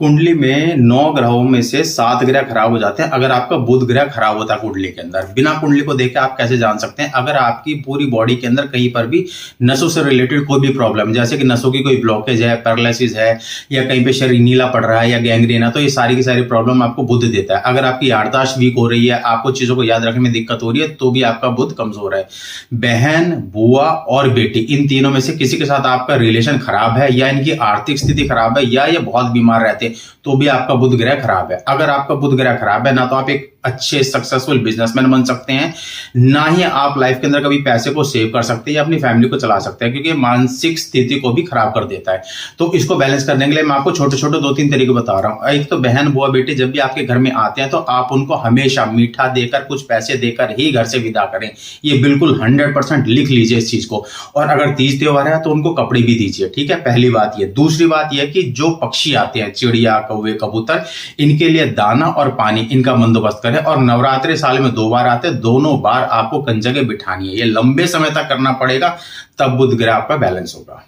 कुंडली में 9 ग्रहों में से 7 ग्रह खराब हो जाते हैं अगर आपका बुध ग्रह खराब होता है कुंडली के अंदर। बिना कुंडली को देख के आप कैसे जान सकते हैं? अगर आपकी पूरी बॉडी के अंदर कहीं पर भी नसों से रिलेटेड कोई भी प्रॉब्लम, जैसे कि नसों की कोई ब्लॉकेज है, पैरालिसिस है, या कहीं पे शरीर नीला पड़ रहा है या गैंग्रीन है, तो ये सारी की सारी प्रॉब्लम आपको बुध देता है। अगर आपकी याददाश्त वीक हो रही है, आपको चीजों को याद रखने में दिक्कत हो रही है, तो भी आपका बुध कमजोर है। बहन, बुआ और बेटी, इन तीनों में से किसी के साथ आपका रिलेशन खराब है या इनकी आर्थिक स्थिति खराब है या ये बहुत बीमार रहते हैं, तो भी आपका बुध ग्रह खराब है। अगर आपका बुध ग्रह खराब है, ना तो आप एक अच्छे सक्सेसफुल बिजनेसमैन बन सकते हैं, ना ही आप लाइफ के अंदर कभी पैसे को सेव कर सकते हैं या अपनी फैमिली को चला सकते हैं, क्योंकि मानसिक स्थिति को भी खराब कर देता है। तो इसको बैलेंस करने के लिए मैं आपको छोटे छोटे 2-3 तरीके बता रहा हूं। एक तो बहन, बुआ, बेटी जब भी आपके घर में आते हैं तो आप उनको हमेशा मीठा देकर, कुछ पैसे देकर ही घर से विदा करें। ये बिल्कुल 100% लिख लीजिए इस चीज को। और अगर तीज त्योहार है तो उनको कपड़े भी दीजिए, ठीक है? पहली बात ये। दूसरी बात यह कि जो पक्षी आते हैं, चिड़िया, कौवे, कबूतर, इनके लिए दाना और पानी इनका बंदोबस्त करें। और नवरात्रि साल में 2 बार आते हैं, दोनों बार आपको कंजकें बिठानी है। ये लंबे समय तक करना पड़ेगा, तब बुध ग्रह आपका बैलेंस होगा।